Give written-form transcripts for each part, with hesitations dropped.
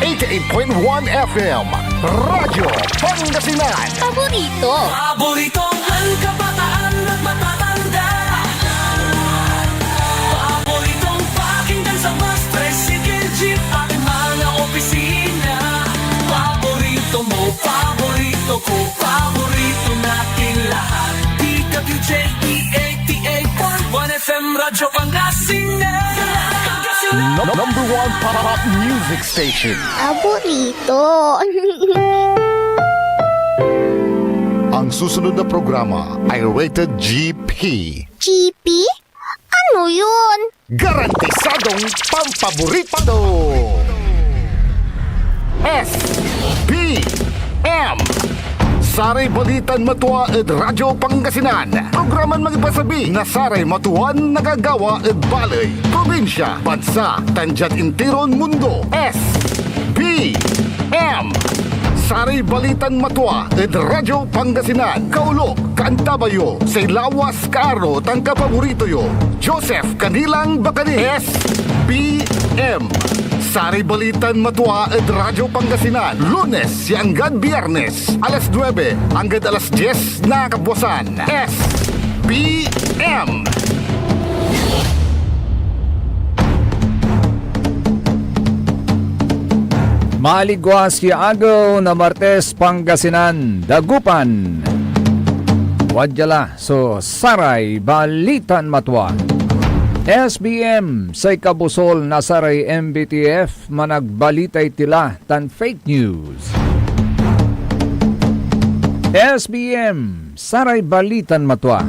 88.1 FM, Radyo Pangasinan. Paboritong ang kabataan at matatanda. Paboritong pakinggan sa bus, tricycle, jeep at mga opisina. Paborito mo, paborito ko, paborito natin lahat. DWJ 88.1 FM, Radyo Pangasinan. Number one pop music station. Paborito. Ang susunod na programa ay rated GP. GP? Ano yun? Garantisadong pampaborito. S P M Saray Balitan Matua ed Radyo Pangasinan. Programan magipasabi na Saray Matuan nagagawa ed balay, probinsya, bansa, tanjat intiron mundo. S B M Saray Balitan Matua ed Radyo Pangasinan. Kaulo, Kantabayo, say lawas kaaro tang kapaborito yo. Joseph Kanilang Bakani. S B M Saray Balitan Matua ed Radyo Pangasinan. Lunes hanggang Biyernes, alas 9 hanggang alas 10 na kabuwasan. S B M Maligwas agaw na Martes Pangasinan, Dagupan. Wadyala so Saray Balitan Matua. SBM say kabusol na Saray MBTF managbalitay tila tan fake news. SBM Saray Balitan Matua.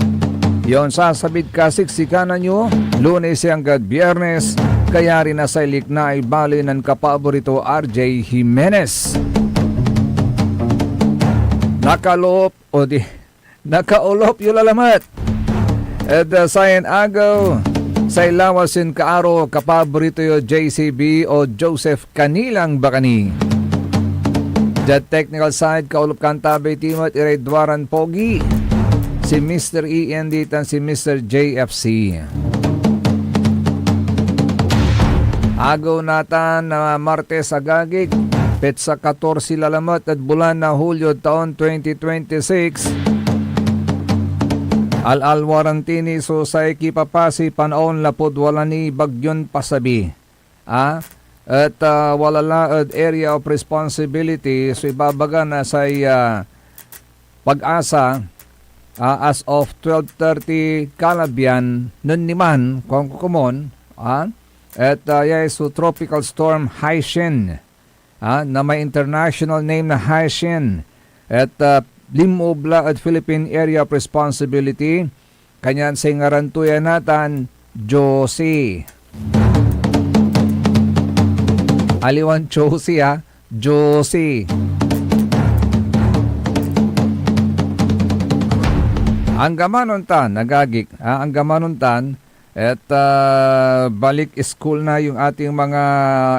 Yon sasabit kasiksikanan nyo, Lunes hanggang Biyernes, kaya rin nasa ilik na ibali ng kapaborito RJ Jimenez. Nakaulop yung lalamat. At sayan agaw, sa ilawasin kaaro kapaborito yung JCB o Joseph Kanilang Bakani. That technical side, kaulop kantabay timot iredwaran pogi. Si Mr. END tan si Mr. JFC. Agaw natan na Martes agagik, petsa 14 lalamat at bulan na Hulyo taon 2026. Al-al warantini so sa ekipapasi panaon lapod wala ni bagyon pasabi. At wala la area of responsibility so ibabaga na sa pag-asa as of 12:30 Calabyan nun niman kung kumon at so tropical storm Haishin na may international name na Haishin at Limobla at Philippine Area of Responsibility kanyan sa ngarantuyan natan Josie Aliwan Josie Josie ang gamanuntan nagagik ang gamanuntan at balik school na yung ating mga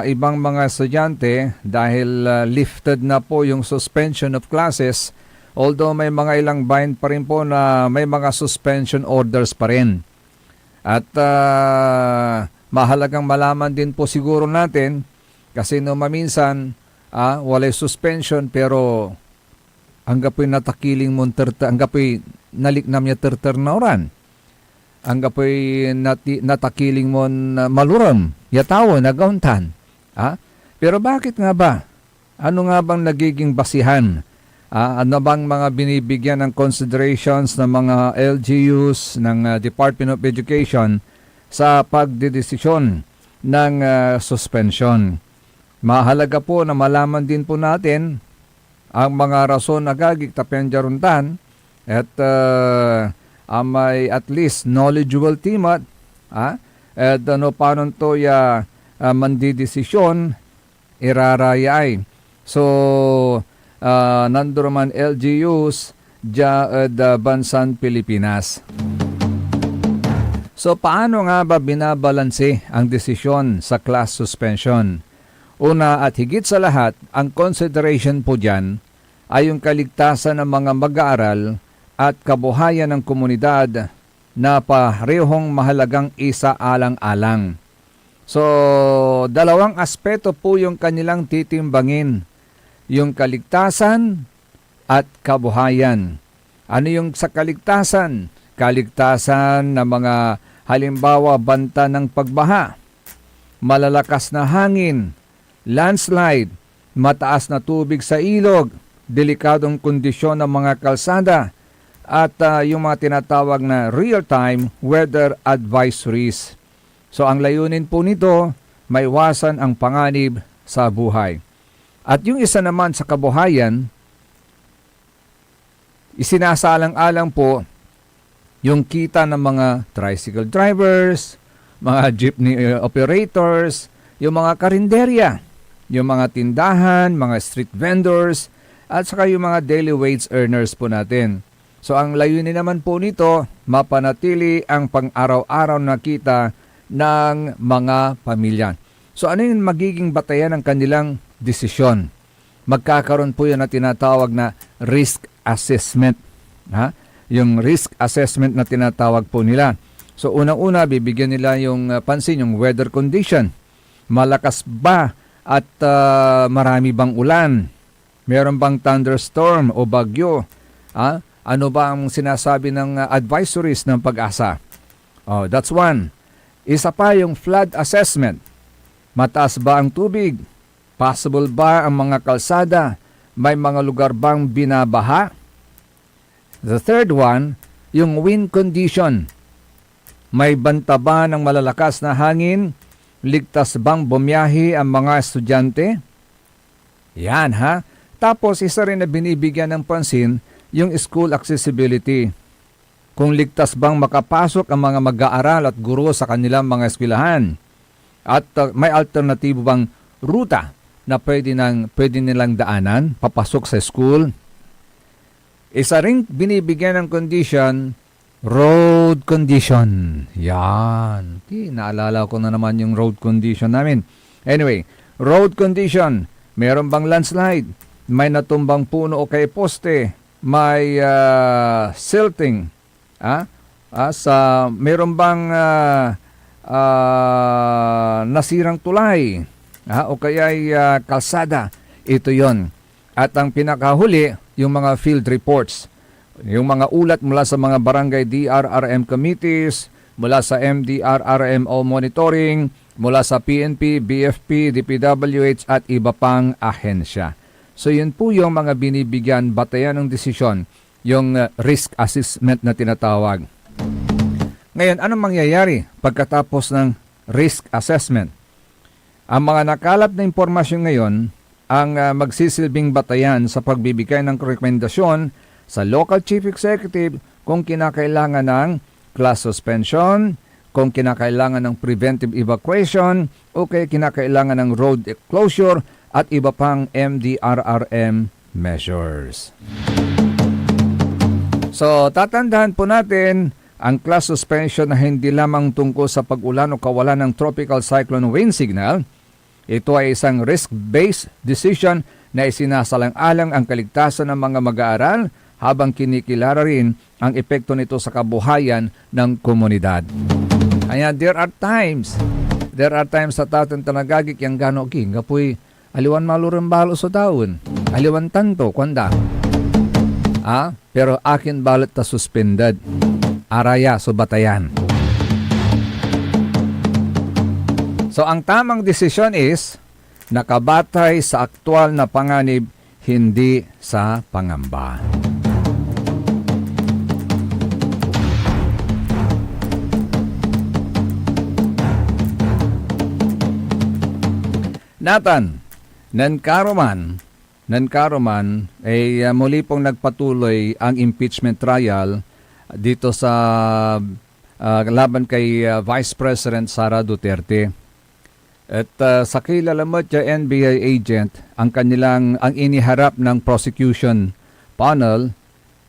ibang mga estudyante dahil lifted na po yung suspension of classes, although may mga ilang bayan pa rin po na may mga suspension orders pa rin. At mahalagang malaman din po siguro natin kasi no maminsan walay suspension pero hanggapoy natakiling mo hanggapoy naliknam niya terter na oran. Ang gapoy natakiling mo maluram, yatawo, nagauntan. Pero bakit nga ba? Ano nga bang nagiging basihan? Ano bang mga binibigyan ng considerations ng mga LGUs ng Department of Education sa pagdedesisyon ng suspension? Mahalaga po na malaman din po natin ang mga rason na gagik tapendjaruntan at may at least knowledgeable team at paano to mandidesisyon irarayay. So nanduraman LGUs bansan Pilipinas. So paano nga ba binabalanse ang desisyon sa class suspension? Una at higit sa lahat, ang consideration po dyan ay yung kaligtasan ng mga mag-aaral at kabuhayan ng komunidad na parehong mahalagang isa-alang-alang. So, dalawang aspeto po yung kanilang titimbangin. Yung kaligtasan at kabuhayan. Ano yung sa kaligtasan? Kaligtasan ng mga halimbawa banta ng pagbaha, malalakas na hangin, landslide, mataas na tubig sa ilog, delikadong kondisyon ng mga kalsada, at yung mga tinatawag na real-time weather advisories. So ang layunin po nito, maiwasan ang panganib sa buhay. At yung isa naman sa kabuhayan, isinasalang-alang po yung kita ng mga tricycle drivers, mga jeepney operators, yung mga karinderya, yung mga tindahan, mga street vendors, at saka yung mga daily wage earners po natin. So ang layunin naman po nito, mapanatili ang pang-araw-araw na kita ng mga pamilya. So ano yung magiging batayan ng kanilang desisyon? Magkakaroon po yun na tinatawag na risk assessment. Yung risk assessment na tinatawag po nila. So unang-una, bibigyan nila yung pansin, yung weather condition. Malakas ba at marami bang ulan? Meron bang thunderstorm o bagyo? Ano ba ang sinasabi ng advisories ng Pag-asa? Oh, that's one. Isa pa yung flood assessment. Mataas ba ang tubig? Possible ba ang mga kalsada? May mga lugar bang binabaha? The third one, yung wind condition. May banta ba ng malalakas na hangin? Ligtas bang bumiyahe ang mga estudyante? Yan ha. Tapos isa rin na binibigyan ng pansin, yung school accessibility. Kung ligtas bang makapasok ang mga mag-aaral at guro sa kanilang mga eskwelahan. At may alternatibo bang ruta na pwede nilang daanan papasok sa school. Isa ring binibigyan ng condition, road condition. Yan. Naalala ko na naman yung road condition namin. Anyway, road condition. Meron bang landslide? May natumbang puno o kay poste? May silting? Meron bang nasirang tulay? O kaya'y kalsada? Ito yon. At ang pinakahuli, yung mga field reports. Yung mga ulat mula sa mga barangay DRRM committees, mula sa MDRRMO monitoring, mula sa PNP, BFP, DPWH at iba pang ahensya. So yun po yung mga binibigyan batayan ng desisyon, yung risk assessment na tinatawag. Ngayon, anong mangyayari pagkatapos ng risk assessment? Ang mga nakalap na impormasyon ngayon ang magsisilbing batayan sa pagbibigay ng rekomendasyon sa local chief executive kung kinakailangan ng class suspension, kung kinakailangan ng preventive evacuation, o kaya kinakailangan ng road closure at iba pang MDRRM measures. So, tatandaan po natin ang class suspension na hindi lamang tungkol sa pag-ulan o kawalan ng tropical cyclone wind signal. Ito ay isang risk-based decision na isinasalang-alang ang kaligtasan ng mga mag-aaral habang kinikilala rin ang epekto nito sa kabuhayan ng komunidad. Kaya there are times sa tatin tanagagik yang gano king kapoy aliwan maluren balo sa taon. Aliwan tanto kwanda. Pero akin balot ta suspended. Araya so batayan. So ang tamang desisyon is nakabatay sa aktual na panganib, hindi sa pangamba. Nathan, nankaroman ay muli pong nagpatuloy ang impeachment trial dito sa laban kay Vice President Sara Duterte. At sa kilalamat niya NBI agent, ang iniharap ng prosecution panel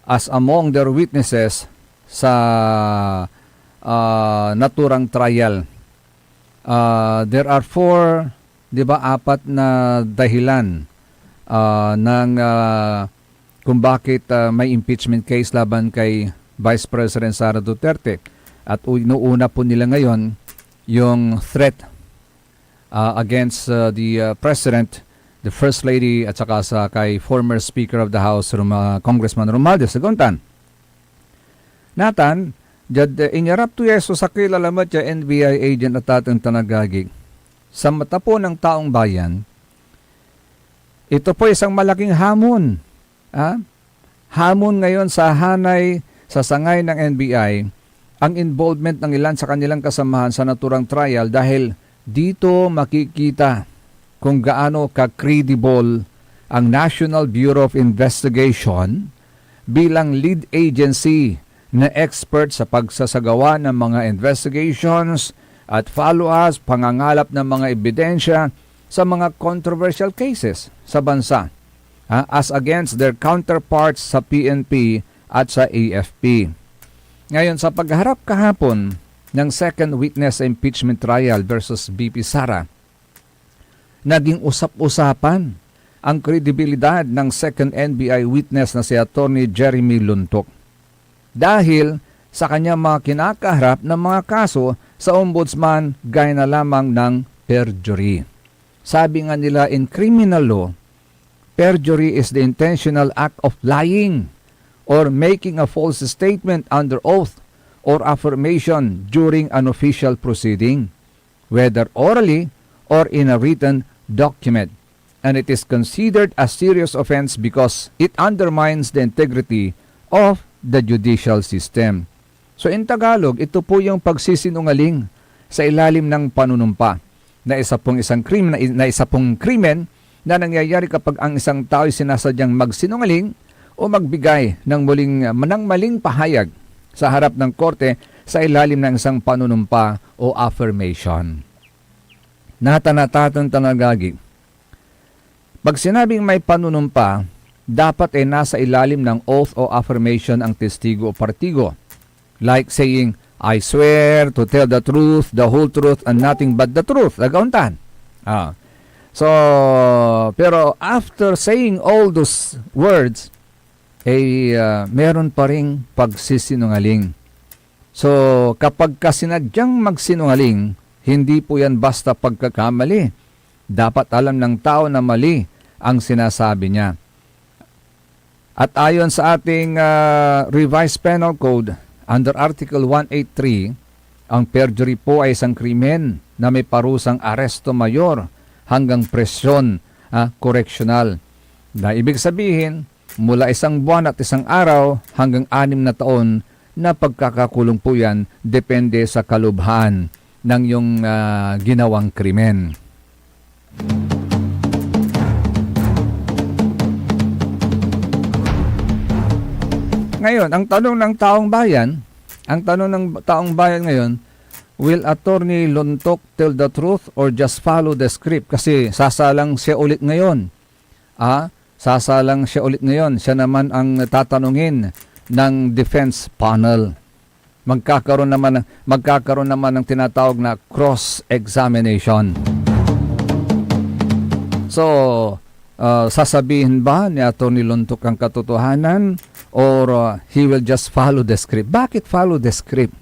as among their witnesses sa naturang trial. There are 4, apat na dahilan kung bakit may impeachment case laban kay Vice President Sara Duterte. At inuuna po nila ngayon yung threat against the President, the First Lady, at saka sa kay former Speaker of the House, Congressman Romualdez Saguntan. Natan, jad inyarap to yeso sa kilalamat ya NBI agent at ating tanagagig. Sa mata po ng taong bayan, ito po isang malaking hamon. Hamon ngayon sa hanay, sa sangay ng NBI, ang involvement ng ilan sa kanilang kasamahan sa naturang trial dahil dito makikita kung gaano ka-credible ang National Bureau of Investigation bilang lead agency na expert sa pagsasagawa ng mga investigations at follow-ups, pangangalap ng mga ebidensya sa mga controversial cases sa bansa as against their counterparts sa PNP at sa AFP. Ngayon, sa pagharap kahapon ng second witness impeachment trial versus BP Sara, naging usap-usapan ang kredibilidad ng second NBI witness na si Attorney Jeremy Luntok dahil sa kanyang mga kinakaharap ng mga kaso sa ombudsman gaya na lamang ng perjury. Sabi nga nila in criminal law, perjury is the intentional act of lying or making a false statement under oath or affirmation during an official proceeding, whether orally or in a written document. And it is considered a serious offense because it undermines the integrity of the judicial system. So in Tagalog, ito po yung pagsisinungaling sa ilalim ng panunumpa na isa pong krimen na nangyayari kapag ang isang tao ay sinasadyang magsinungaling o magbigay ng maling pahayag sa harap ng korte sa ilalim ng isang panunumpa o affirmation. Natanatatan tanagagi. Pag sinabing may panunumpa, dapat ay nasa ilalim ng oath o affirmation ang testigo o partigo. Like saying, I swear to tell the truth, the whole truth, and nothing but the truth. Nagauntan. So, pero after saying all those words, meron pa ring pagsisinungaling. So, kapag kasinadyang magsinungaling, hindi po yan basta pagkakamali. Dapat alam ng tao na mali ang sinasabi niya. At ayon sa ating revised penal code, under Article 183, ang perjury po ay isang krimen na may parusang aresto mayor hanggang presyon koreksyonal. Na ibig sabihin, mula 1 buwan at 1 araw hanggang 6 na taon na pagkakakulong po yan depende sa kalubhan ng yung ginawang krimen. Ngayon, ang tanong ng taong bayan ngayon, will Attorney Luntok tell the truth or just follow the script? Kasi sasalang siya ulit ngayon. Siya naman ang tatanungin ng defense panel. Magkakaroon naman ng tinatawag na cross-examination. So, sasabihin ba ni Attorney Luntok ang katotohanan or he will just follow the script? Bakit follow the script?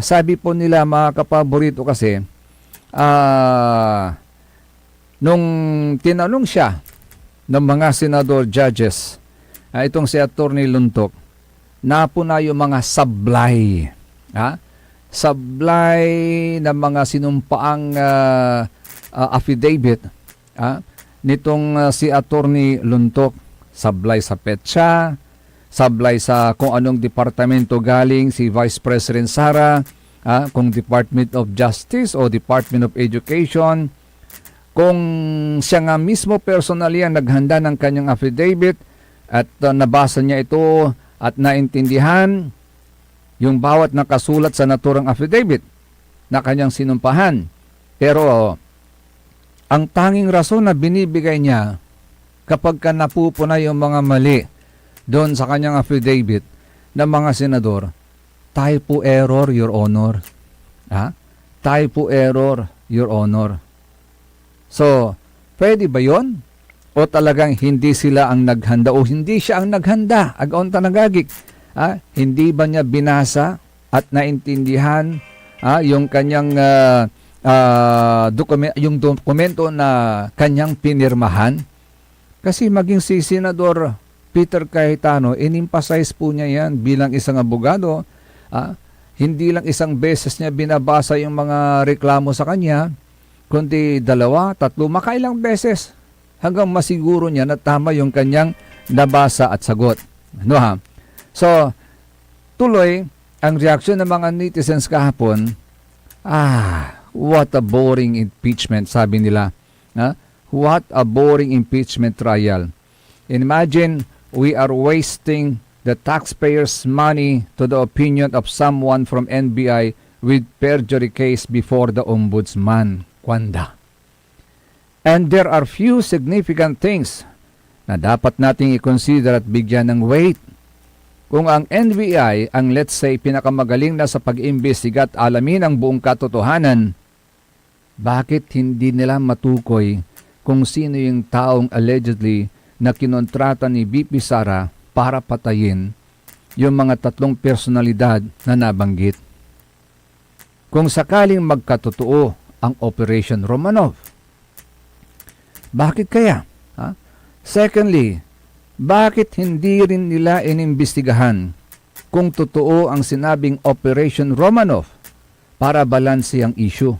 Sabi po nila mga kapaborito kasi, nung tinanong siya ng mga senador judges, itong si Attorney Luntok, napuna yung mga sablay. Sablay na mga sinumpaang affidavit nitong si Attorney Luntok. Sablay sa petsa, sablay sa kung anong departamento galing si Vice President Sara, kung Department of Justice o Department of Education, kung siya nga mismo personally ang naghanda ng kanyang affidavit at nabasa niya ito at naintindihan yung bawat nakasulat sa naturang affidavit na kanyang sinumpahan. Pero ang tanging rason na binibigay niya kapag ka napupuna yung mga mali doon sa kanyang affidavit ng mga senador, typo error, Your Honor. Typo error, Your Honor. So, pwede ba yon? O talagang hindi sila ang naghanda o hindi siya ang naghanda? Agaon tanagagik. Hindi ba niya binasa at naintindihan yung kanyang yung dokumento na kanyang pinirmahan. Kasi maging si Senador Peter Cayetano, in-emphasize po niya yan bilang isang abogado. Hindi lang isang beses niya binabasa yung mga reklamo sa kanya, kundi 2, 3, makailang beses hanggang masiguro niya na tama yung kanyang nabasa at sagot. No, ha? So, tuloy, ang reaksyon ng mga netizens kahapon, what a boring impeachment, sabi nila. What a boring impeachment trial. Imagine, we are wasting the taxpayers' money to the opinion of someone from NBI with perjury case before the ombudsman. Kwanda. And there are few significant things na dapat nating i-consider at bigyan ng weight. Kung ang NBI ang let's say pinakamagaling na sa pag-imbestiga at alamin ang buong katotohanan, bakit hindi nila matukoy kung sino yung taong allegedly na kinontrata ni BP Sara para patayin yung mga 3 personalidad na nabanggit? Kung sakaling magkatotoo ang Operation Romanov, bakit kaya? Secondly, bakit hindi rin nila inimbestigahan kung totoo ang sinabing Operation Romanov para balanse ang issue?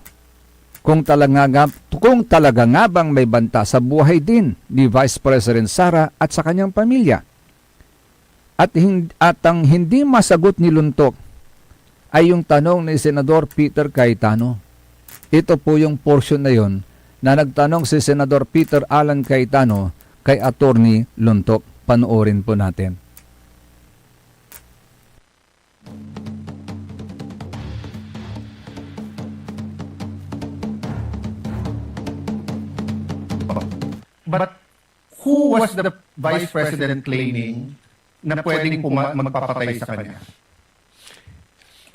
Kung talaga nga bang may banta sa buhay din ni Vice President Sara at sa kanyang pamilya? At ang hindi masagot ni Luntok ay yung tanong ni Senador Peter Cayetano. Ito po yung portion na yon na nagtanong si Senador Peter Alan Cayetano kay Attorney Luntok. Panoorin po natin. But who was the Vice President claiming na pwedeng magpapatay sa kanya?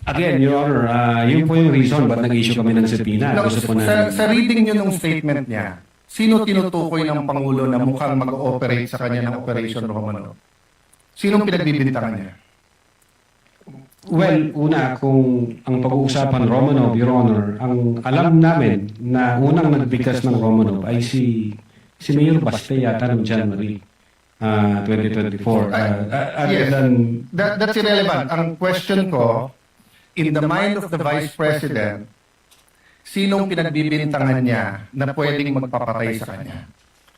Again, Your Honor, yun po yung reason ba't nag-issue kami ng subpoena. No, Gusto po na... sa reading nyo ng statement niya, sino tinutukoy ng Pangulo na mukhang mag-ooperate sa kanya ng Operation Romanov? Sinong pinagbibintangan niya? Well, una, kung ang pag-uusapan Romanov, Your Honor, ang alam namin na unang nagbigkas ng Romanov ay si Mayor Baste yata noong January 2024. Yes, that's irrelevant. Ang question ko, in the mind of the Vice President, sinong pinagbibintangan niya na pwedeng magpapatay sa kanya?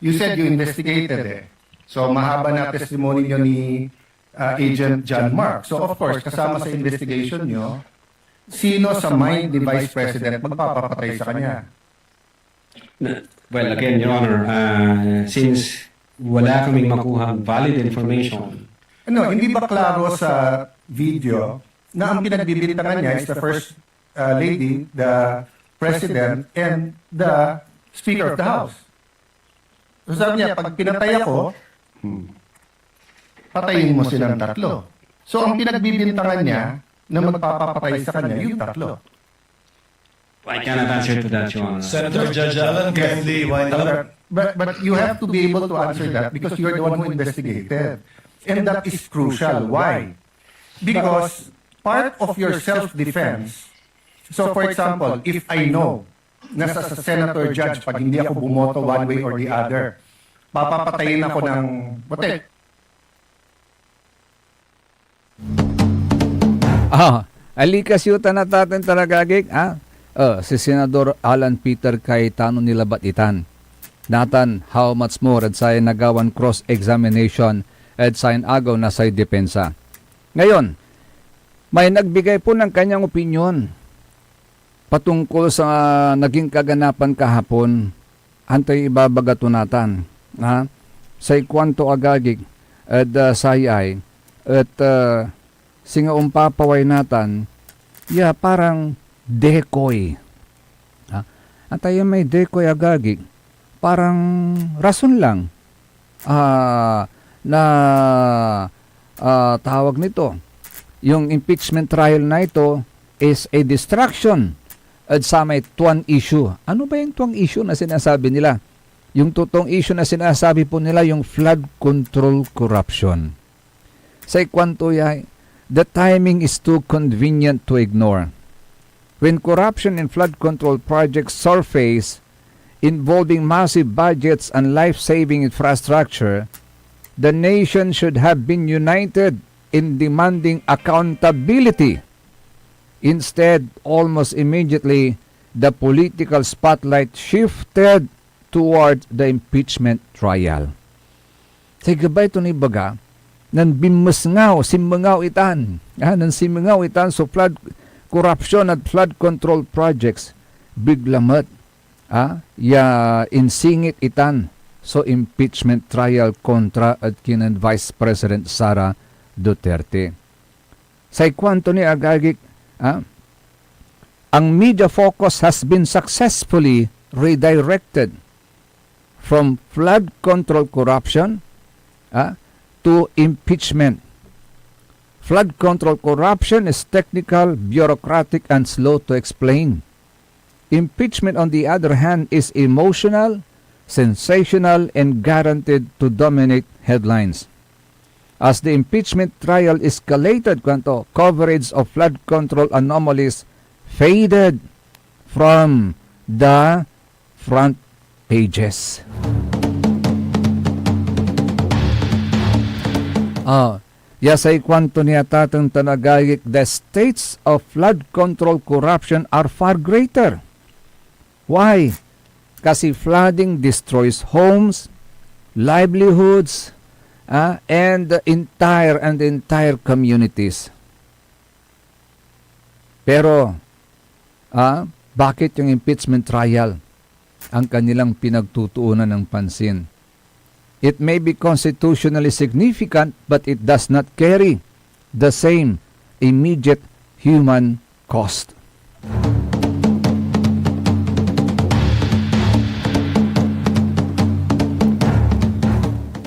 You said you investigated eh. So mahaba na testimony niyo ni Agent John Mark. So of course, kasama sa investigation niyo, sino sa mind ni Vice President magpapatay sa kanya? Well, again, Your Honor, since wala kaming makuhang valid information, Hindi ba klaro sa video na ang pinagbibintangan niya is the First Lady, the President, and the Speaker of the House? So sabi niya, pag pinatay ako, patayin mo silang 3. So ang pinagbibintangan niya na magpapapatay sa kanya, yung 3. I cannot answer to that, Your Honor. Senator Judge Allen, kindly wind up. But you have to be able to answer that because you're the one who investigated. And that is crucial. Why? Because part of your self-defense, so for example, if I know na sa senator judge, pag hindi ako bumoto one way or the other, papapatayin ako ng puti. Alikas yuta na tatin talaga, Gig. Si Senador Alan Peter Cayetano nilabatitan. Natan, how much more at sa nagawan cross-examination at sa agaw na sa depensa. Ngayon, may nagbigay po ng kanyang opinyon patungkol sa naging kaganapan kahapon. Antay ibabagatunatan. Sa ikwanto agagig at sayay at singaumpapaway natan, parang decoy. Antay may decoy agagig. Parang rason lang na tawag nito. Yung impeachment trial na ito is a distraction at sa may tuwan issue. Ano ba yung tuwang issue na sinasabi nila? Yung totoong issue na sinasabi po nila, yung flood control corruption. Sa ikwanto the timing is too convenient to ignore. when corruption in flood control projects surface involving massive budgets and life-saving infrastructure, the nation should have been united in demanding accountability. Instead, almost immediately, the political spotlight shifted toward the impeachment trial. Sa gabay ito ni baga, nan bimasngaw, simangaw itan. Nan simangaw itan so flood corruption at flood control projects biglamat. Ya insingit itan so impeachment trial kontra at kinan Vice President Sara Duterte. Sa ikwanto ni Agagik, ang media focus has been successfully redirected from flood control corruption to impeachment. Flood control corruption is technical, bureaucratic, and slow to explain. Impeachment, on the other hand, is emotional, sensational, and guaranteed to dominate headlines. As the impeachment trial escalated, coverage of flood control anomalies faded from the front pages. Yasay kwanto niya tatang tanagayik, the states of flood control corruption are far greater. Why? Kasi flooding destroys homes, livelihoods, and entire communities. Pero, bakit yung impeachment trial ang kanilang pinagtutuunan ng pansin? It may be constitutionally significant, but it does not carry the same immediate human cost.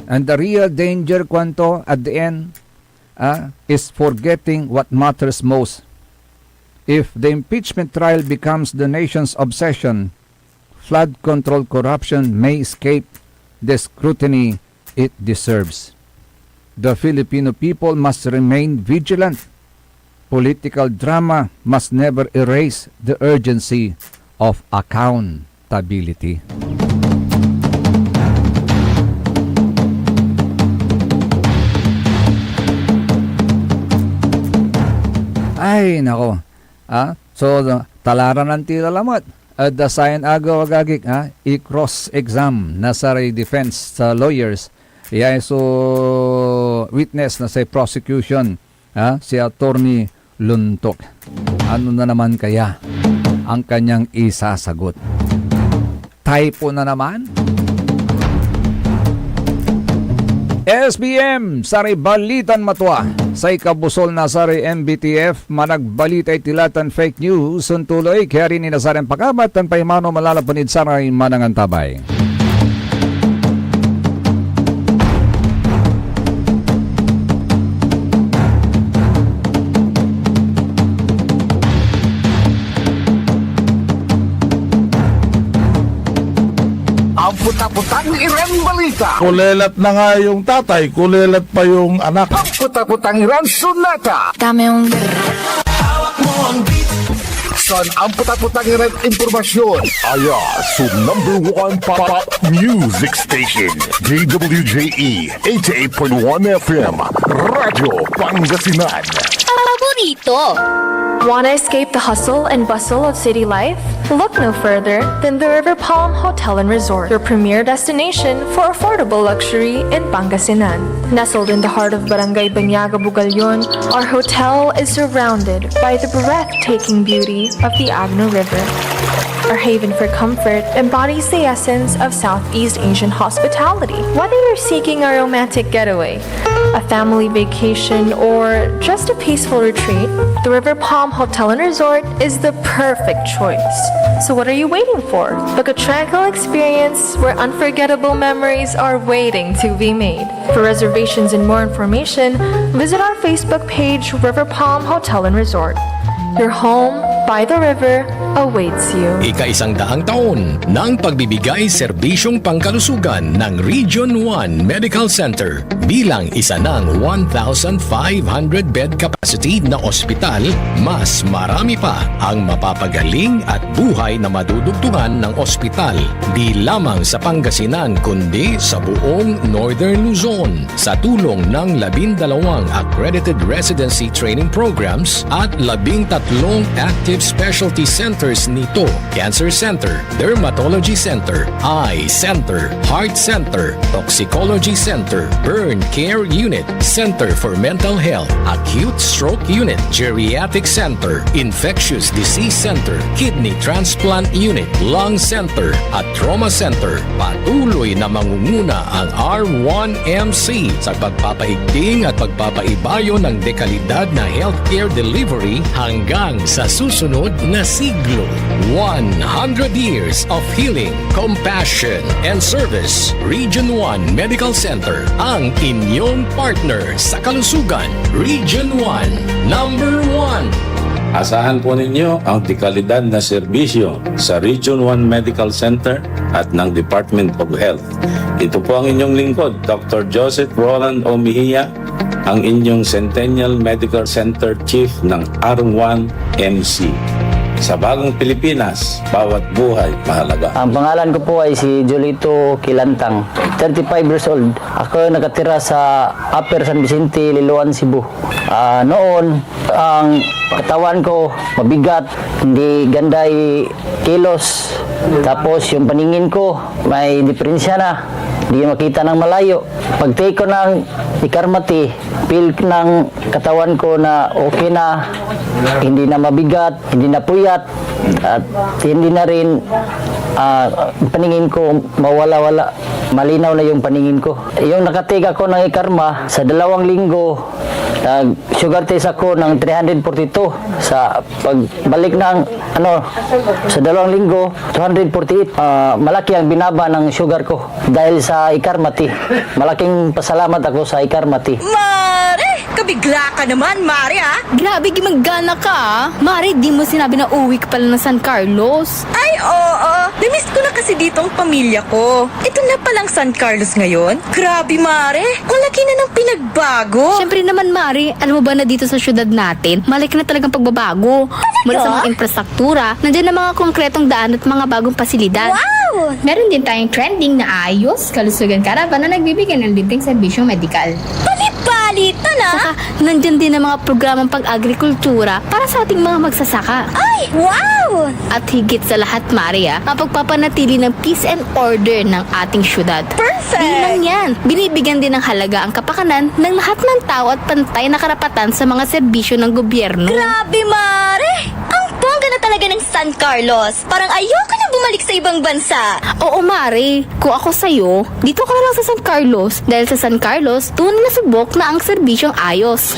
And the real danger, kwanto, at the end, is forgetting what matters most. If the impeachment trial becomes the nation's obsession, flood control corruption may escape the scrutiny it deserves. The Filipino people must remain vigilant. Political drama must never erase the urgency of accountability. Ay, nako. So, talaran ng tilalamat. The sign agaw agagik, i-cross-exam na sa defense sa lawyers. So, witness na sa prosecution, si Attorney Luntok. Ano na naman kaya ang kanyang isasagot? Typo na naman? SBM, sari balitan matwa. Sa ikabusol na sari MBTF, managbalitay tilatan fake news, suntuloy, kaya rin inasarang pakabat, tan paimano malalapanid saray manangantabay. Ang puta-putang Iran balita. Kulelat na nga yung tatay, kulelat pa yung anak. Ang puta-putang Iran sunata. Hawak mo ang beat. Son ang puta-putang Iran impormasyon. Aya, so #1 pop music station. DWJE 88.1 FM. Radyo Pangasinan. Paborito. Want to escape the hustle and bustle of city life? Look no further than the River Palm Hotel and Resort, your premier destination for affordable luxury in Pangasinan. Nestled in the heart of Barangay Banyaga, Bugalyon, our hotel is surrounded by the breathtaking beauty of the Agno River. Our haven for comfort embodies the essence of Southeast Asian hospitality. Whether you're seeking a romantic getaway, a family vacation, or just a peaceful retreat, the River Palm Hotel and Resort is the perfect choice. So what are you waiting for? Book a tranquil experience where unforgettable memories are waiting to be made. For reservations and more information, visit our Facebook page, River Palm Hotel and Resort. Your home by the river awaits you. Ika-100 taon ng pagbibigay serbisyong pangkalusugan ng Region 1 Medical Center bilang isa ng 1,500 bed capacity na ospital, mas marami pa ang mapapagaling at buhay na madudugtungan ng ospital di lamang sa Pangasinan kundi sa buong Northern Luzon sa tulong ng 12 accredited residency training programs at 13 active specialty centers nito: Cancer Center, Dermatology Center, Eye Center, Heart Center, Toxicology Center, Burn Care Unit, Center for Mental Health, Acute Stroke Unit, Geriatric Center, Infectious Disease Center, Kidney Transplant Unit, Lung Center at Trauma Center. Patuloy na mangunguna ang R1MC sa pagpapaigting at pagpapaibayo ng dekalidad na healthcare delivery hanggang sa susunod na siglo. 100 years of healing, compassion, and service. Region 1 Medical Center ang inyong partner sa kalusugan. Region 1, number 1. Asahan po ninyo ang dekalidad na serbisyo sa Region 1 Medical Center at ng Department of Health. Ito po ang inyong lingkod, Dr. Joseph Roland O. Mejia, ang inyong Centennial Medical Center Chief ng R1MC. Sa bagong Pilipinas, bawat buhay mahalaga. Ang pangalan ko po ay si Jolito Kilantang, 35 years old. Ako nakatira sa Upper San Vicente, Liloan, Cebu. Noon, ang katawan ko mabigat, hindi ganda kilos. Tapos yung paningin ko may diferensya na, hindi makita ng malayo. Pag-take ko ng Ikarmati, feel ng katawan ko na okay na, hindi na mabigat, hindi na puyat, at hindi na rin paningin ko mawala-wala. Malinaw na yung paningin ko. Yung nakatiga ko ng Ikarma, sa 2 linggo, sugar test ako ng 342. Sa pagbalik ng sa 2 linggo, 248. Malaki ang binaba ng sugar ko dahil sa Ikarmati. Malaking pasalamat ako sa Ikarmati. Mare! Kabigla ka naman, Mare, ha? Grabe, gimaggana ka, ah. Mare, di mo sinabi na uwi ka pala ng San Carlos. Ay, oo. Namiss ko na kasi dito ang pamilya ko. Ito na palang San Carlos ngayon. Grabe, Mare. Ang laki na ng pinagbago. Siyempre naman, Mare, alam mo ba na dito sa syudad natin, malaki na talagang pagbabago. Mula sa mga infrastruktura, nandiyan na mga konkretong daan at mga bagong pasilidad. Wow! Meron din tayong trending na ayos, kalusugan karavan na nagbibigay ng libreng serbisyong medikal. Palita na! Saka, nandyan din ang mga programang pag-agrikultura para sa ating mga magsasaka. Ay, wow! At higit sa lahat, Maria, ang pagpapanatili ng peace and order ng ating syudad. Perfect! Di lang yan, binibigyan din ng halaga ang kapakanan ng lahat ng tao at pantay na karapatan sa mga serbisyo ng gobyerno. Grabe, Mare! Ang bongga na talaga ng San Carlos. Parang ayoko na bumalik sa ibang bansa. Oo, Mare. Kung ako sa'yo, dito ka na lang sa San Carlos. Dahil sa San Carlos, tunay na subok na ang serbisyong ayos.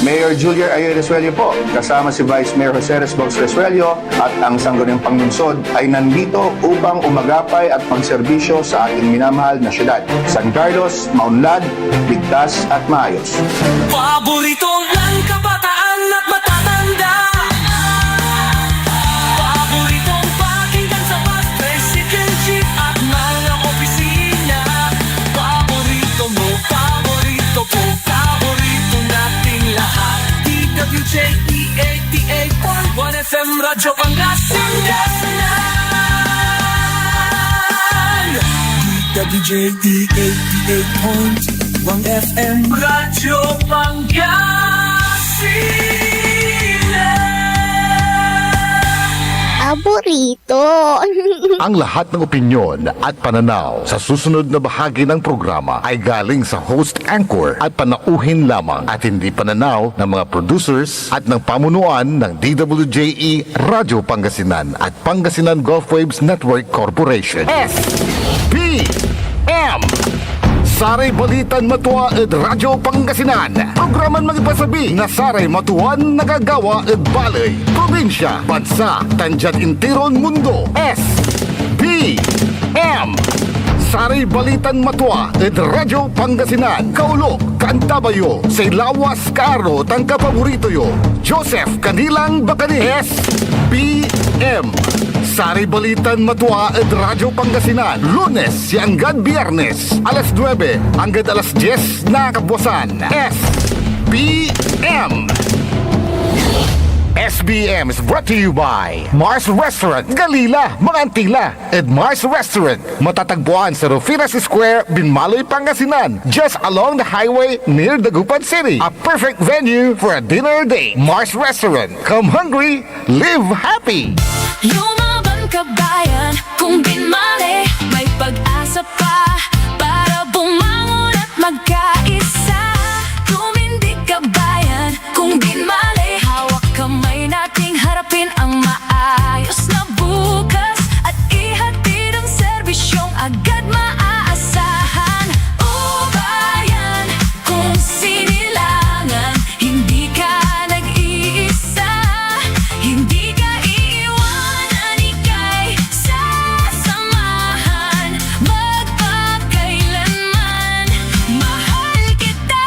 Mayor Julia Ayo Resuello po, kasama si Vice Mayor Jose Resbox Resuello at ang Sangguniang Panglungsod ay nandito upang umagapay at magserbisyo sa ating minamahal na syudad. San Carlos, maunlad, ligtas at maayos. Paborito ng kabataan at matatanda. Paboritong pakinggan sa bus, tricycle, jeep at mga opisina. Paborito mo, paborito ko, paborito nating lahat. DWJE 88.1 FM Radyo Pangasinan. DWJE 88.1 FM Radyo Pangasinan. Paborito. Ang lahat ng opinyon at pananaw sa susunod na bahagi ng programa ay galing sa host anchor at panauhin lamang at hindi pananaw ng mga producers at ng pamunuan ng DWJE Radyo Pangasinan at Pangasinan Gulf Waves Network Corporation. SPM Saray Balitan Matua ed Radyo Pangasinan. Programan magipasabi na Saray Matuan nagagawa ed balay. Probinsya, bansa, tandyan intiron mundo. SBM Saray Balitan Matua ed Radyo Pangasinan. Kaulo, Kantabayo, say lawas kaaro tang kapaborito yo. Joseph Kanilang Bakani. SBM PM. Sari Balitan Matua at Radyo Pangasinan. Lunes hanggang Biyernes. Alas 9 hanggang alas 10 na kabuwasan. SBM. SBM is brought to you by Mars Restaurant, Galila, Mga Antila, and Mars Restaurant. Matatagpuan sa Rufinas Square, Binmaloy, Pangasinan, just along the highway near Dagupan City. A perfect venue for a dinner date. Mars Restaurant. Come hungry, live happy. Lumaban ka bayan, kung binmali, may pag-asa pa para bumangon at magkaisa. Tumindig ka bayan, kung binmali, hawak kamay nating harapin ang maayos na bukas at ihatid ang serbisyong agad maaasahan. O bayan, kung sinilangan, hindi ka nag-iisa, hindi ka iiwanan, ika'y sasamahan magpakailanman. Mahal kita,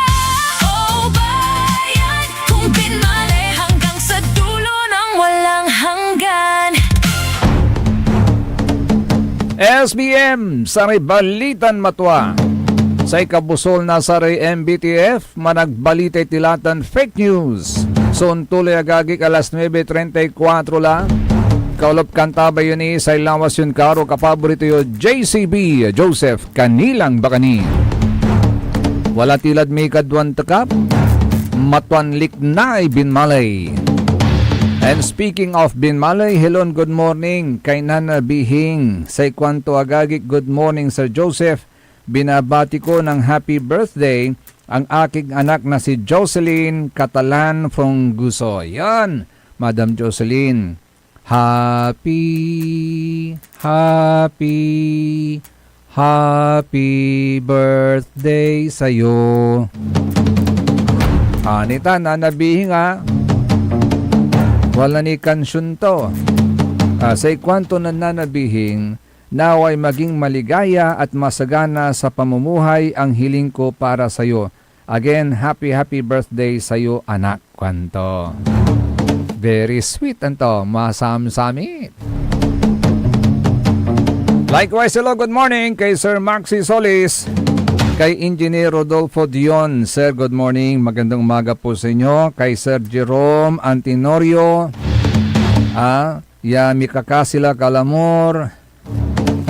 o bayan, kung binmali hanggang sa dulo ng walang hanggan. SBM, Saray Balitan Matua. Sa ikabusol na Saray MBTF, managbalitay tilatan fake news. Son tuloy agagik alas 9:34 la. Kaulap kantaba yun ni sa ilawas yun karo kapaborito yun JCB, Joseph Kanilang Bakani. Wala tilad may kadwan takap, matwanlik na ay binmalay. And speaking of Binmalay, hello and good morning kay Nana Bihing. Sa ikwanto agagik, good morning Sir Joseph. Binabati ko ng happy birthday ang aking anak na si Jocelyn Catalan from Guso. Yan, Madam Jocelyn. Happy birthday sa'yo. Anita, Nana Bihing ha. Wala ni kansyon to. Sa ikwanto na nanabihing, naway maging maligaya at masagana sa pamumuhay ang hiling ko para sa iyo. Again, happy birthday sa iyo, anak. Kwanto. Very sweet anto, masamsamit. Likewise, hello, good morning kay Sir Maxi Solis. Kay Engineer Rodolfo Dion, Sir, good morning. Magandang umaga po sa inyo. Kay Sir Jerome Antinorio, Yami Kakasila Kalamor,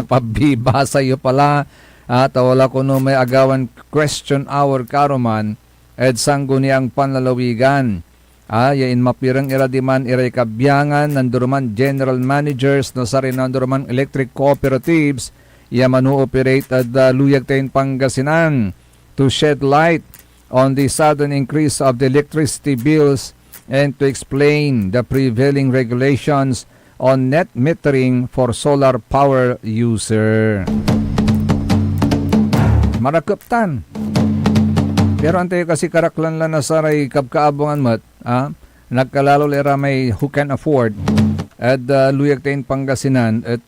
pabiba sa iyo pala. Tawala ko no may agawan question hour karoman, ed sanggo niyang panlalawigan. Yain mapirang iradiman iray kabyangan, nanduruman general managers, no sa rin nanduruman electric cooperatives, Yamanu operate at Luyag Tayin Pangasinan to shed light on the sudden increase of the electricity bills and to explain the prevailing regulations on net metering for solar power user. Marakuptan. Pero antay kasi karaklan lang na saray kabkaabungan mat, nagkalalo lera may who can afford at Luyag Tayin Pangasinan at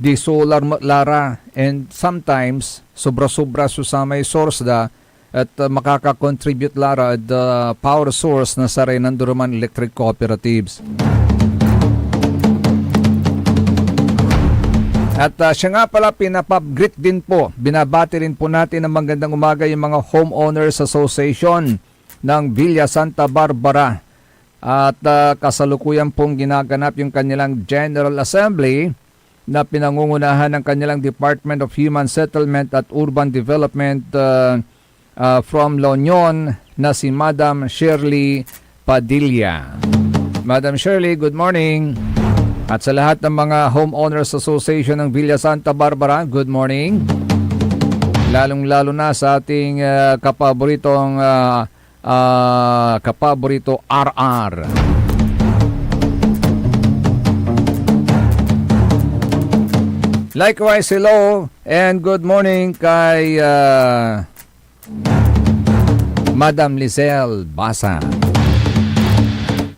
di solar lara, and sometimes sobra-sobra sa may source da at makaka-contribute lara at power source na sa rin ng Duruman Electric Cooperatives. At siya nga pala pinapabgrit din po, binabati rin po natin ng magandang umaga yung mga Homeowners Association ng Villa Santa Barbara at kasalukuyan pong ginaganap yung kanilang General Assembly na pinangungunahan ng kanilang Department of Human Settlement at Urban Development from La Union na si Madam Shirley Padilla. Madam Shirley, good morning. At sa lahat ng mga Homeowners Association ng Villa Santa Barbara, good morning. Lalong-lalo na sa ating kapaboritong RR. Likewise, hello and good morning kay Madam Lizelle Basa.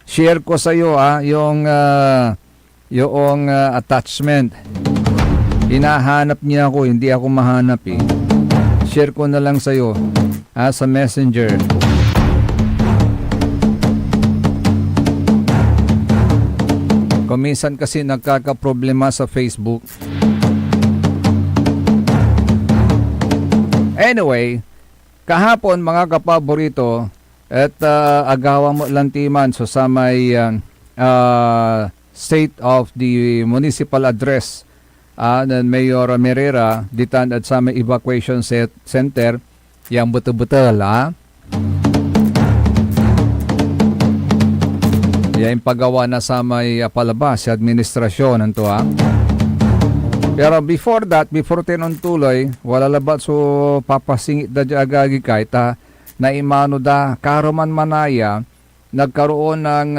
Share ko sa iyo yung attachment. Hinahanap niya ako, hindi ako mahanap eh. Share ko na lang sa iyo sa Messenger. Kung minsan kasi nagkakaproblema sa Facebook. Anyway, kahapon mga kapaborito, at agawa mo lantiman so sa may State of the Municipal Address ng Mayor Merera ditan at sa may evacuation center yang betul-betul yung paggawa na sa may palabas sa administrasyon ng tuwa. Pero before that, before tinuntuloy, wala labat so papasingit da agagi kahit na imano da karuman manaya nagkaroon ng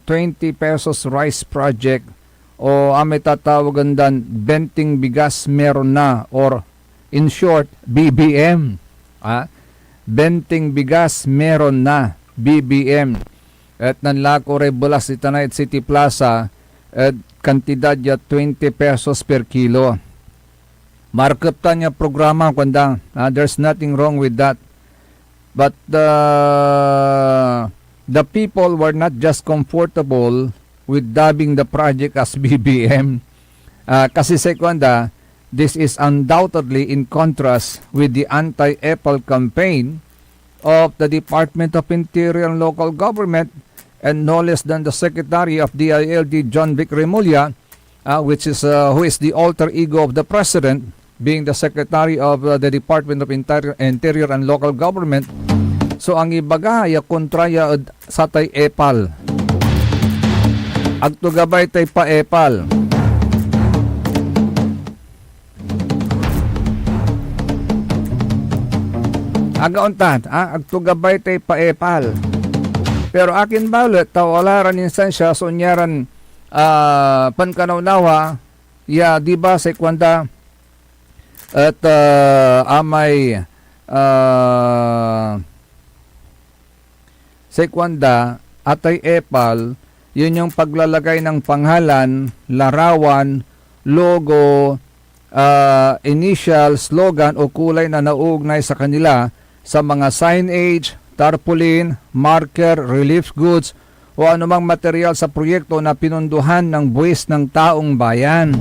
20 pesos rice project o ame tatawagan dan benting bigas meron na or in short BBM. Benting bigas meron na BBM. At nanlako rebulas di Tanay City Plaza at kantidad ya 20 pesos per kilo. Markup ta niya programa kundang. There's nothing wrong with that. But the people were not just comfortable with dubbing the project as BBM. Kasi sekwanda, this is undoubtedly in contrast with the anti-Apple campaign of the Department of Interior and Local Government and no less than the Secretary of DILG, John Vic Remulla, who is the alter ego of the President, being the Secretary of the Department of Interior and Local Government. So ang ibaga, ya kontraya sa tay Apple. Agtugabay tay pa Apple. Agauntan, agtugabay tay pa Apple. Pero akin baulit, tawalaran instansya, so nyaran pankanaw-nawa, ya di ba sa kwanda at amay sa kwanda atay Apple, yun yung paglalagay ng pangalan, larawan, logo, initial, slogan o kulay na nauugnay sa kanila sa mga signage, tarpaulin, marker, relief goods o anumang material sa proyekto na pinunduhan ng buwis ng taong bayan.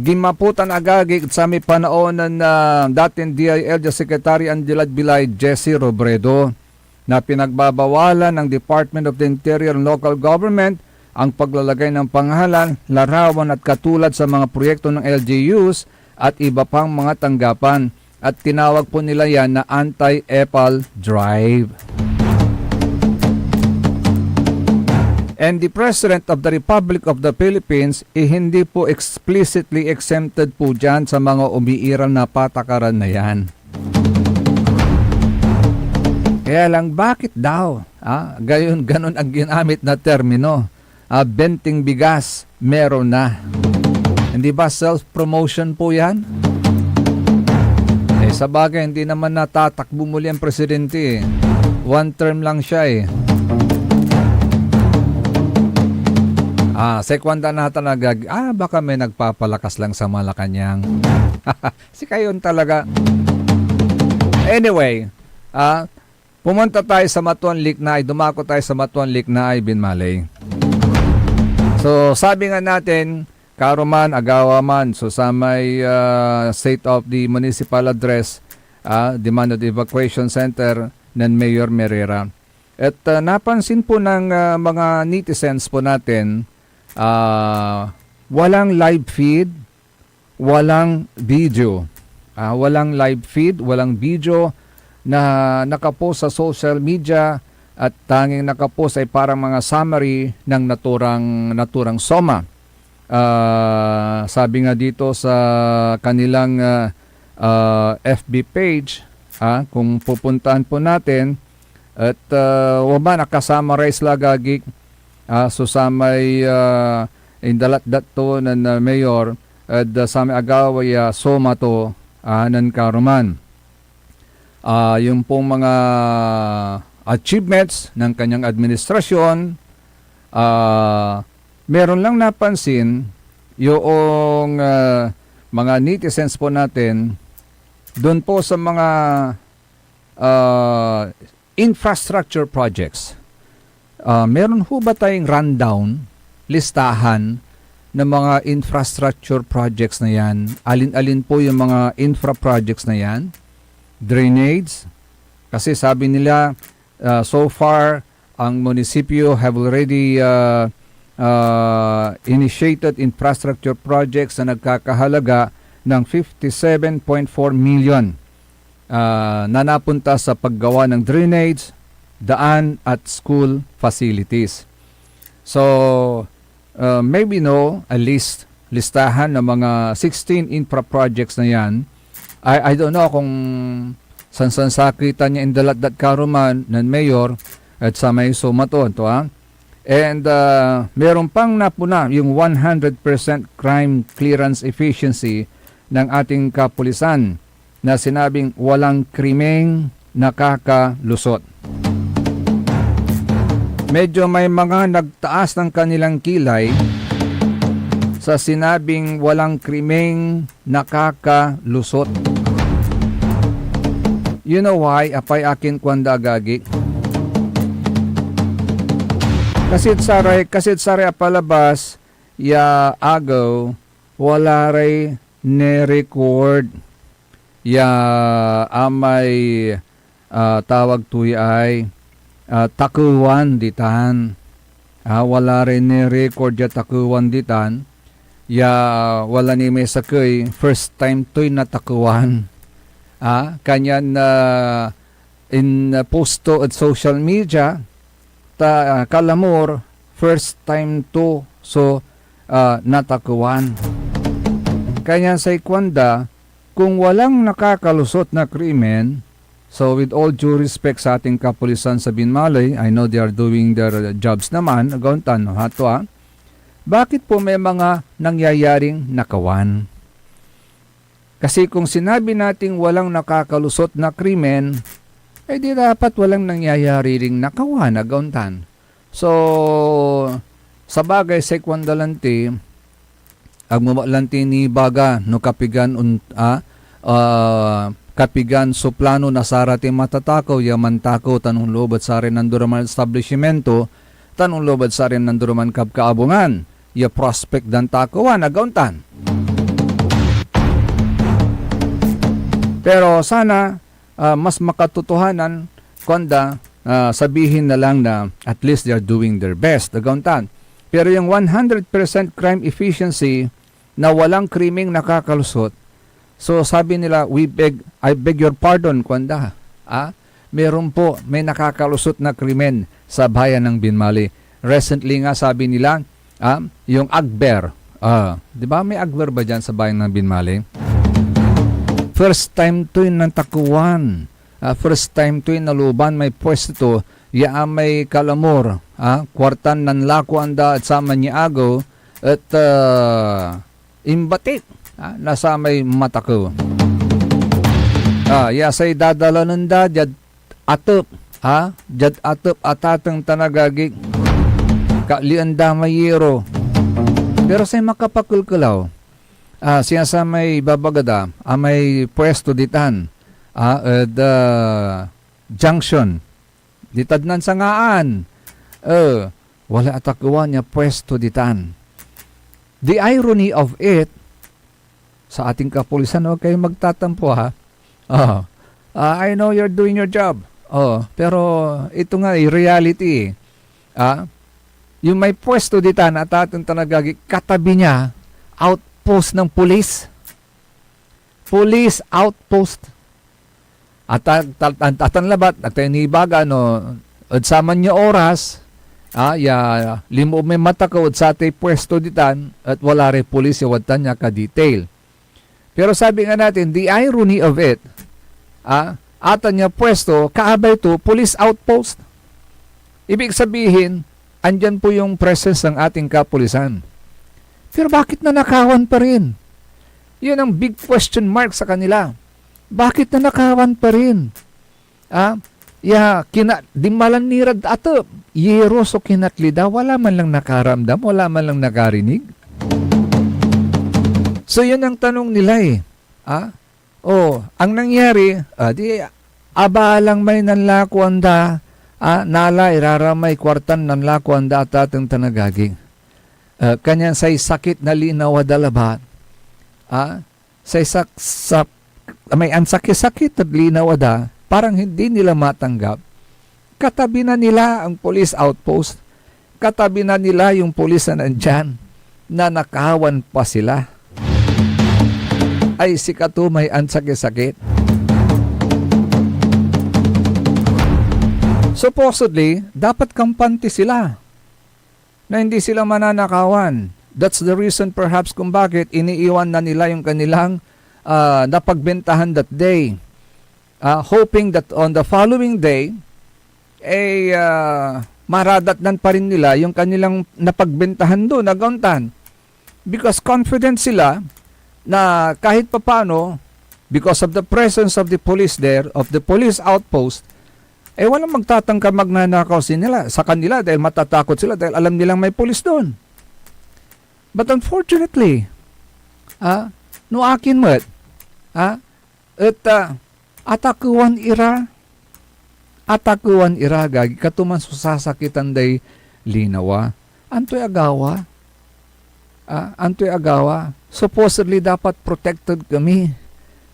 Gimaputan agagi sa may panaonan na dating DILG Secretary Angela Bilay Jesse Robredo na pinagbabawalan ng Department of the Interior and Local Government ang paglalagay ng pangalan, larawan at katulad sa mga proyekto ng LGUs at iba pang mga tanggapan. At tinawag po nila yan na anti-Apple drive. And the President of the Republic of the Philippines, hindi po explicitly exempted po dyan sa mga umiiral na patakaran na yan. Kaya lang, bakit daw? Ganon ang ginamit na termino. Benting bigas, meron na. Hindi ba self-promotion po yan? Sa bagay, hindi naman natatakbo muli ang presidente. One term lang siya . Sekwanda natin baka may nagpapalakas lang sa Malacanang. Si kayon talaga. Anyway, pumunta tayo sa Matuan Liknaay, dumako tayo sa Matuan Liknaay, Binmalay. So, sabi nga natin, karuman, agawa man, so sa may State of the Municipal Address, Demand Evacuation Center ng Mayor Merera. At napansin po ng mga netizens po natin, walang live feed, walang video. Walang live feed, walang video na nakapost sa social media at tanging nakapost ay parang mga summary ng naturang SOMA. Sabi nga dito sa kanilang FB page, kung pupuntahan po natin at waba nakasummarize lagagik so sa may indalat to ng mayor at sa may agaway soma to ng karuman. Yung pong mga achievements ng kanyang administrasyon, meron lang napansin yung mga netizens po natin doon po sa mga infrastructure projects. meron ho ba tayong rundown, listahan ng mga infrastructure projects na yan? Alin-alin po yung mga infra projects na yan? Drainage? Kasi sabi nila, so far, ang munisipyo have already initiated infrastructure projects na nagkakahalaga ng 57.4 million na napunta sa paggawa ng drainage, daan at school facilities. So, maybe a listahan ng mga 16 infra projects na yan. I don't know kung saan sakita niya in Dalat Karuman ng mayor at sa may sumaton to And meron pang napuna yung 100% crime clearance efficiency ng ating kapulisan na sinabing walang krimeng nakakalusot. Medyo may mga nagtaas ng kanilang kilay sa sinabing walang krimeng nakakalusot. You know why? Apay akin kwanda gagi. Kasit saray apalabas ya agaw wala ray ne-record ya amay tawag tuy ay takuwan ditan. Wala rin ni-record ya takuwan ditan. Ya wala ni may sakay first time tuy natakuwan. Kanyan in posto at social media kalamor first time to so natakuwan. Kanyan sa ikwanda kung walang nakakalusot na krimen. So with all due respect sa ating kapulisan sa Binmalay, I know they are doing their jobs naman, agauntan, bakit po may mga nangyayaring nakawan? Kasi kung sinabi nating walang nakakalusot na krimen, di dapat walang nangyayari ring nakawan, agauntan. So, sa bagay sa ikwandalanti, agmumalanti ni baga no kapigan kapigan so plano na sarati matatakaw yaman tako tanong lobad sa rin nanduraman establishmento tanong lobad sa rin nanduraman kabkaabungan ya prospect dan takawan agauntan. Pero sana mas makatotohanan kuanda sabihin na lang na at least they are doing their best agauntan. Pero yung 100% crime efficiency na walang krimeng nakakalusot. So sabi nila, I beg your pardon, kwanda. Meron po, may nakakalusot na krimen sa bayan ng Binmali. Recently nga sabi nila, yung Agber. Di ba may Agber ba dyan sa bayan ng Binmali? First time to yung natakuan. First time to yung naluban, may pwesto, may kalamor. Kwartan ng lako anda at sama ni Ago at imbatik. Nasa may mata ko. Say dadala nanda jad atop. Jad atop atatang tanagagig. Kaalian da mayero. Pero say makapakulkulaw. Siya sa may babagada. May pwesto ditan. Junction. Ditadnan sa ngaan. Wala atakuan niya pwesto ditan. The irony of it, sa ating kapulisan, huwag kayong magtatampo I know you're doing your job. Pero ito nga reality. Yung may pwesto ditan at ating tanagagi, katabi niya, outpost ng pulis. Police outpost. At labat, at nibaga, at saman niya oras, limo may mata ko, at sa atay pwesto ditan, at wala rin pulis, yawatan niya ka-detail. Pero sabi nga natin, the irony of it, atan niya pwesto, kaabay to, police outpost. Ibig sabihin, andyan po yung presence ng ating kapulisan. Pero bakit nanakawan pa rin? Yun ang big question mark sa kanila. Bakit nanakawan pa rin? Di malang nirad ato. Yero so kinatlida, wala man lang nakaramdam, wala man lang nakarinig. So yun ang tanong nila ang nangyari, abalang may nanlako anda, nala iraramay kwartan nan lako ang datatang tanagagi. Kanyan say sakit na linaw dalabat. Say may ansakit-sakit at linaw da, parang hindi nila matanggap. Katabi na nila ang police outpost. Katabi na nila yung police na nandyan na nakawan pa sila. Ay si Kato may ansakit-sakit. Supposedly, dapat kampante sila na hindi sila mananakawan. That's the reason perhaps kung bakit iniiwan na nila yung kanilang napagbentahan that day. Hoping that on the following day, maradatnan pa rin nila yung kanilang napagbentahan doon, nagauntan. Because confident sila na kahit papano, because of the presence of the police there, of the police outpost, walang magtatangka magnanakaw sa kanila dahil matatakot sila dahil alam nilang may police doon. But unfortunately, no akin mat, atakuan ira gagi katuman susasakitan day linawa. Antoy agawa. Supposedly dapat protected kami.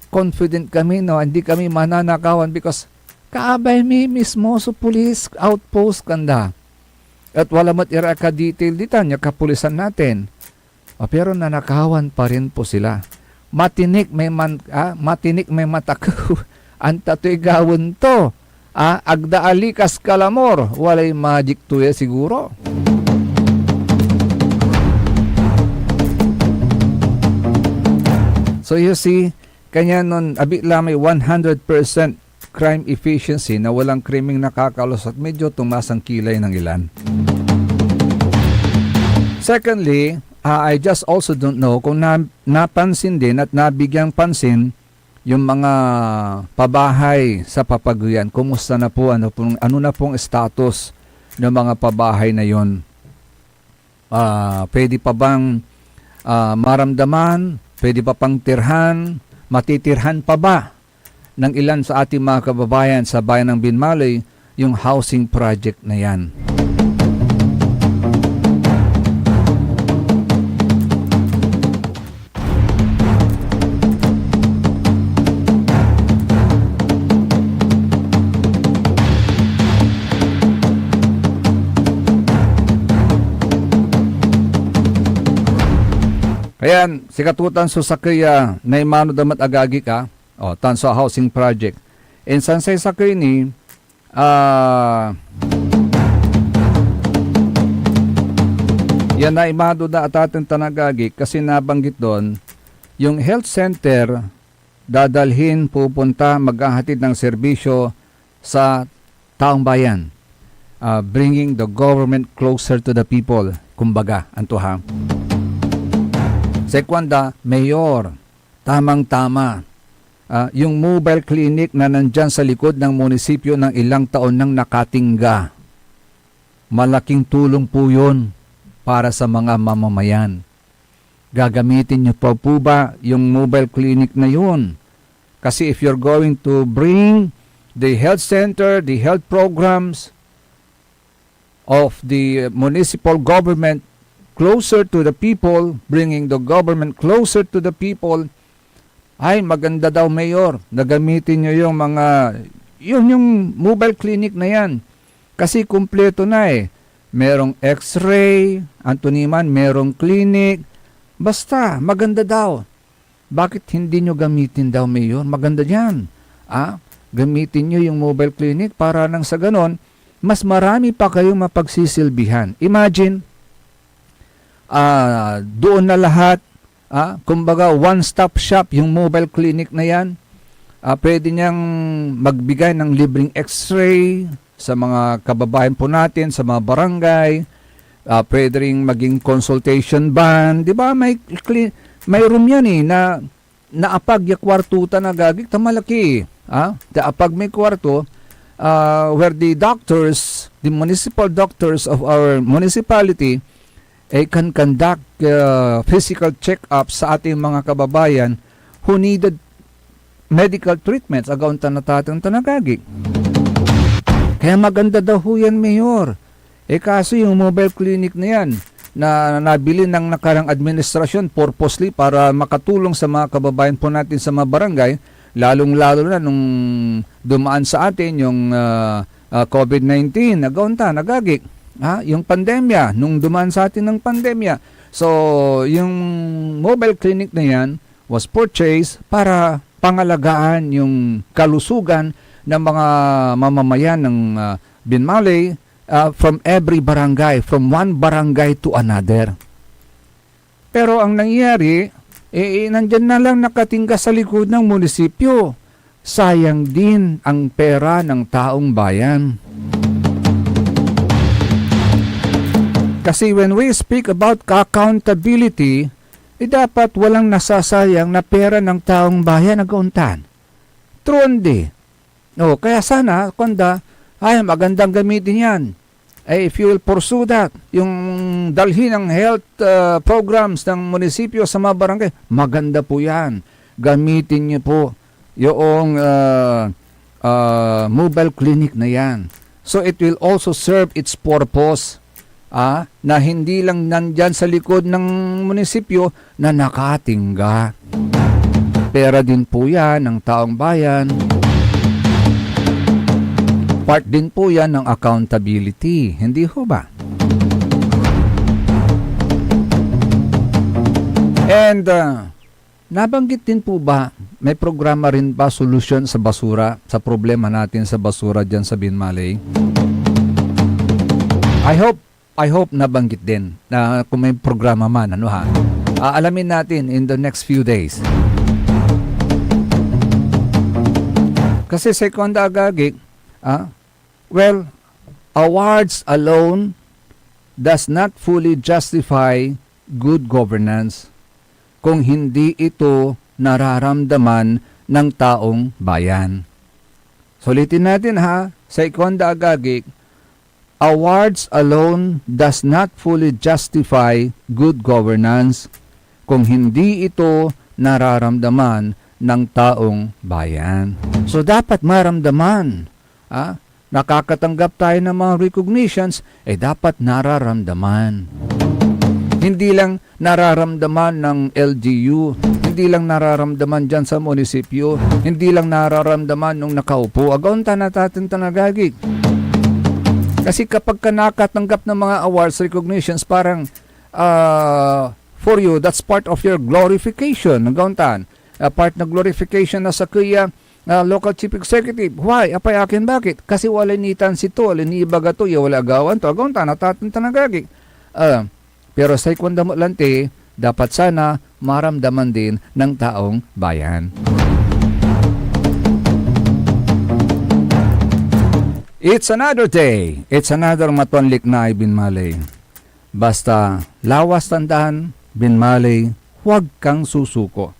Confident kami na hindi kami mananakawan because kaabay mi mismo sa police outpost kanda. At wala mat ira ka detail dita niya kapulisan natin. Pero nanakawan pa rin po sila. Matinik may matakaw. Anta to'y gawin to. Agdaali kas kalamor. Walay magic to siguro. So you see, kanya nun, abit lang may 100% crime efficiency na walang krimeng nakakalos at medyo tumas ang kilay ng ilan. Secondly, I just also don't know kung napansin din at nabigyang pansin yung mga pabahay sa Papaguyan. Kumusta na po, ano na pong status ng mga pabahay na yon? Pwede pa bang maramdaman? Pwede pa pang tirhan? Matitirhan pa ba ng ilan sa ating mga kababayan sa bayan ng Binmalay yung housing project na yan? Ayan, si Katutan Susakaya na imano damat agagi ka, tanso housing project. In Sansay Sakay ni, yan na imado da at ating tanagagi kasi nabanggit doon, yung health center dadalhin, pupunta, maghahatid ng serbisyo sa taong bayan. Bringing the government closer to the people, kumbaga, anto ha. Sekwanda, Mayor, tamang-tama. Yung mobile clinic na nandyan sa likod ng munisipyo ng ilang taon nang nakatingga. Malaking tulong po yun para sa mga mamamayan. Gagamitin niyo pa po ba yung mobile clinic na yun? Kasi if you're going to bring the health center, the health programs of the municipal government closer to the people, bringing the government closer to the people, ay maganda daw, Mayor, na gamitin nyo yung yung mobile clinic na yan. Kasi kumpleto na Merong x-ray, Antoniman, merong clinic, basta, maganda daw. Bakit hindi nyo gamitin daw, Mayor? Maganda yan. Gamitin nyo yung mobile clinic para nang sa ganon, mas marami pa kayong mapagsisilbihan. Imagine, doon na lahat, kumbaga one-stop shop yung mobile clinic na yan. Pwede niyang magbigay ng libreng x-ray sa mga kababayan po natin, sa mga barangay. Pwede rin maging consultation van. Di ba? May room yan na naapag yung kwartuta na gagik, tamalaki. Naapag may kwarto, where the doctors, the municipal doctors of our municipality, can conduct physical check-up sa ating mga kababayan who needed medical treatments agaw tanatang tanagagi. Kaya maganda daw ho yan, Mayor. Kaso yung mobile clinic na yan, na nabili ng nakarang administrasyon purposely para makatulong sa mga kababayan po natin sa mga barangay, lalong-lalo na nung dumaan sa atin yung COVID-19, nagagik. Yung pandemya, nung dumaan sa atin ng pandemya. So, yung mobile clinic na yan was purchased para pangalagaan yung kalusugan ng mga mamamayan ng Binmaley from every barangay, from one barangay to another. Pero ang nangyari, nandyan na lang nakatingga sa likod ng munisipyo. Sayang din ang pera ng taong bayan. Kasi when we speak about accountability, dapat walang nasasayang na pera ng taong bayan na gauntan. Trundi. Kaya sana, magandang gamitin yan. If you will pursue that, yung dalhin ng health programs ng munisipyo sa mga barangay, maganda po yan. Gamitin niyo po yung mobile clinic na yan. So it will also serve its purpose. Na hindi lang nandyan sa likod ng munisipyo na nakatingga. Pera din po yan ng taong bayan. Part din po yan ng accountability. Hindi ho ba? And nabanggit din po ba, may programa rin ba solusyon sa basura, sa problema natin sa basura dyan sa Binmaley? I hope nabanggit din na kung may programa man, alamin natin in the next few days. Kasi Seconda Agagik, awards alone does not fully justify good governance kung hindi ito nararamdaman ng taong bayan. Sulitin natin Seconda Agagik, awards alone does not fully justify good governance kung hindi ito nararamdaman ng taong bayan. So dapat maramdaman. Nakakatanggap tayo ng mga recognitions, dapat nararamdaman. Hindi lang nararamdaman ng LGU, hindi lang nararamdaman dyan sa munisipyo, hindi lang nararamdaman nung nakaupo. Agaunta natin tanagagik. Kasi kapag ka nakatanggap ng mga awards, recognitions, parang for you, that's part of your glorification. Nagauntan. Part na glorification na sa kuya local chief executive. Why? Apay akin bakit? Kasi wala nitan si to, wala ni ibaga to, wala agawan to. Agauntan, natatinta nagagik. Pero sa ikwanda mo lante, dapat sana maramdaman din ng taong bayan. It's another day. It's another matonlik na Binmaley. Basta lawas tandaan, Binmaley, huwag kang susuko.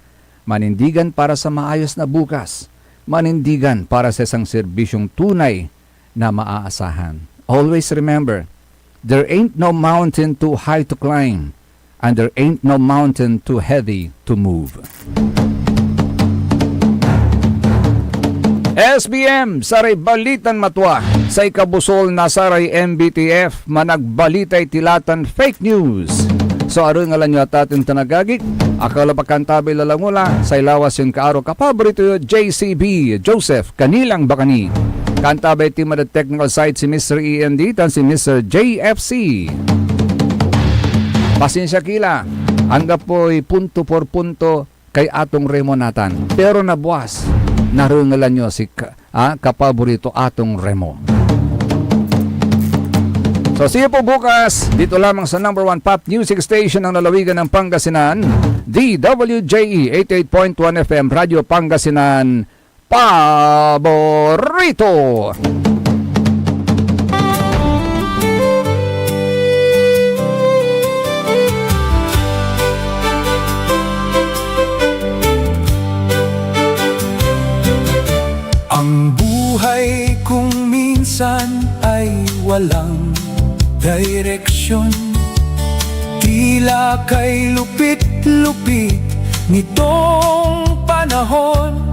Manindigan para sa maayos na bukas. Manindigan para sa isang serbisyong tunay na maaasahan. Always remember, there ain't no mountain too high to climb, and there ain't no mountain too heavy to move. SBM, saray balitan matwa. Sa ikabusol na saray MBTF, managbalitay tilatan fake news. So aron nga lang nyo at ating tanagagik, akala pakantabi lalangula, sa ilawas yung kaaro kapaborito yung JCB, Joseph, kanilang bakani. Kantabay team at technical side si Mr. END, tan si Mr. JFC. Pasensya kila, hangga po'y punto por punto kay atong Remonatan. Pero nabuas, narungalan nyo si kapaborito atong Remo. So see you po bukas dito lamang sa number 1 pop music station ng lalawigan ng Pangasinan, DWJE 88.1 FM Radio Pangasinan, paborito. Ang buhay kung minsan ay walang direksyon, tila kay lupit-lupit nitong panahon.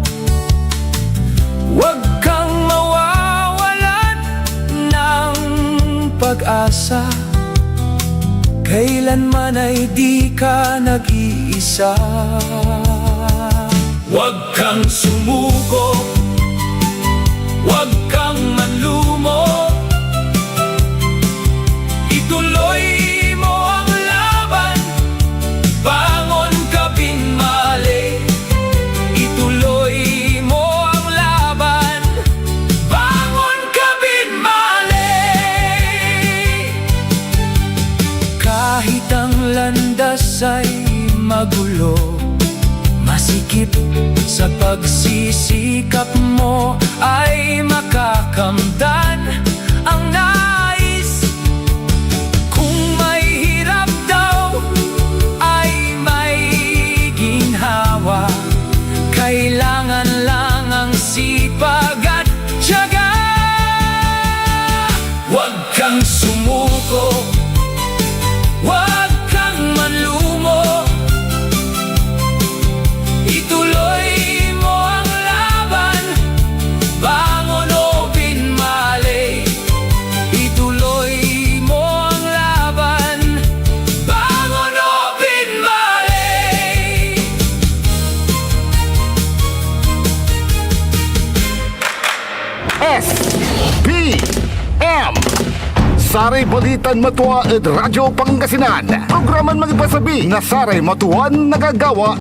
Huwag kang mawawalan pag-asa, kailanman ay di ka nag-iisa. Huwag kang sumuko, huwag kang manlumo, ituloy mo ang laban, bangon ka binmali, ituloy mo ang laban, bangon ka binmali. Kahit ang landas ay magulo, masikip sa pagsisikap mo ay makakamdan ang nais. Kung may hirap daw ay may ginhawa, kailangan lang ang sipag at tiyaga. Huwag kang sumuko, huwag kang manlumo, ituloy mo ang laban, bangon o binmali, ituloy mo ang laban, bangon o binmali. SPM Saray Balitan Matua at Radyo Pangasinan. Programan magipasabi na Saray Matuan nagagawa